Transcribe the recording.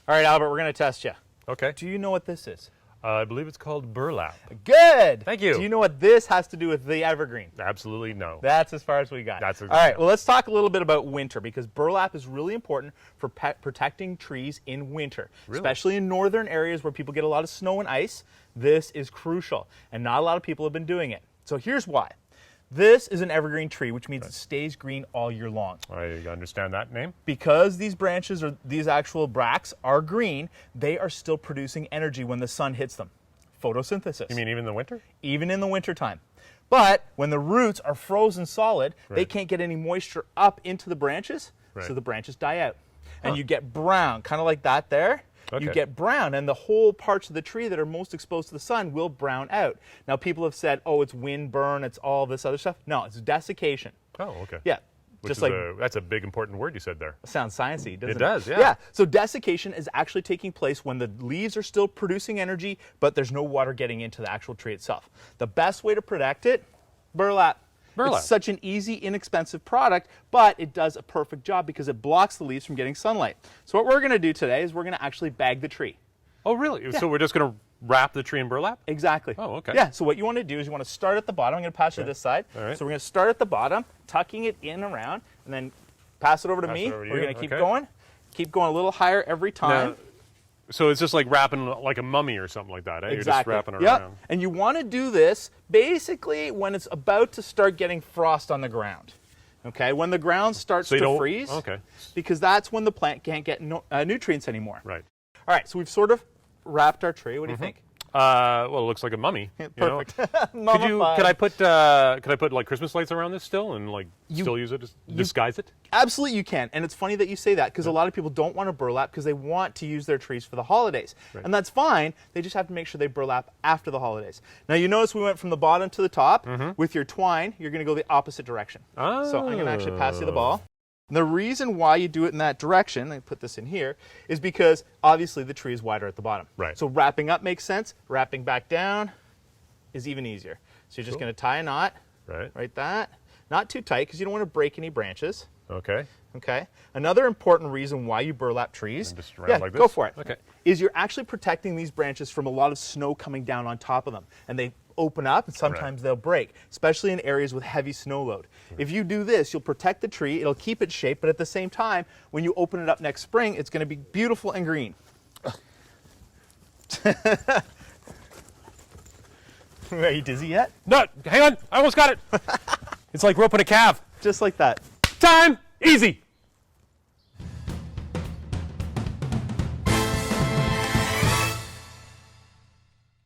All right, Albert, we're going to test you. Okay. Do you know what this is? I believe it's called burlap. Good. Thank you. Do you know what this has to do with the evergreen? Absolutely no. That's as far as we got. That's all right, well, let's talk a little bit about winter, because burlap is really important for protecting trees in winter, especially in northern areas where people get a lot of snow and ice. This is crucial, and not a lot of people have been doing it. So here's why. This is an evergreen tree, which means it stays green all year long. I understand that name. Because these branches, or these actual bracts, are green, they are still producing energy when the sun hits them. Photosynthesis. You mean even in the winter? Even in the wintertime. But when the roots are frozen solid, they can't get any moisture up into the branches, so the branches die out. And you get brown, kind of like that there. You get brown, and the whole parts of the tree that are most exposed to the sun will brown out. Now, people have said, oh, it's wind burn, it's all this other stuff. No, it's desiccation. Oh, okay. Yeah. Just that's a big important word you said there. Sounds sciencey, doesn't it? It does, yeah. Yeah, so desiccation is actually taking place when the leaves are still producing energy, but there's no water getting into the actual tree itself. The best way to protect it, burlap. It's such an easy, inexpensive product, but it does a perfect job because it blocks the leaves from getting sunlight. So what we're going to do today is we're going to actually bag the tree. Oh, really? Yeah. So we're just going to wrap the tree in burlap? Exactly. Oh, okay. Yeah, so what you want to do is you want to start at the bottom. I'm going to pass you this side. All right. So we're going to start at the bottom, tucking it in around, and then pass it over to me. We're going to keep going. Keep going a little higher every time. Now, so it's just like wrapping like a mummy or something like that, eh? Exactly. You're just wrapping it yep. around. And you want to do this basically when it's about to start getting frost on the ground. Okay, when the ground starts to freeze, because that's when the plant can't get nutrients anymore. Right. All right, so we've sort of wrapped our tree. What do you think? Well, it looks like a mummy. Perfect. Could I put like Christmas lights around this still and like still use it, disguise it? Absolutely, you can. And it's funny that you say that, because a lot of people don't want to burlap because they want to use their trees for the holidays. And that's fine. They just have to make sure they burlap after the holidays. Now, you notice we went from the bottom to the top. With your twine, you're going to go the opposite direction. Oh. So I'm going to actually pass you the ball. And the reason why you do it in that direction, I put this in here, is because obviously the tree is wider at the bottom. Right. So wrapping up makes sense. Wrapping back down is even easier. So you're just going to tie a knot. Right that. Not too tight, because you don't want to break any branches. Okay. Okay. Another important reason why you burlap trees, just like this? go for it. Okay. Is you're actually protecting these branches from a lot of snow coming down on top of them, and they open up and sometimes they'll break, especially in areas with heavy snow load. If you do this, you'll protect the tree, it'll keep its shape, but at the same time, when you open it up next spring, it's going to be beautiful and green. Are you dizzy yet? No, hang on, I almost got it. It's like roping a calf. Just like that. Time, easy.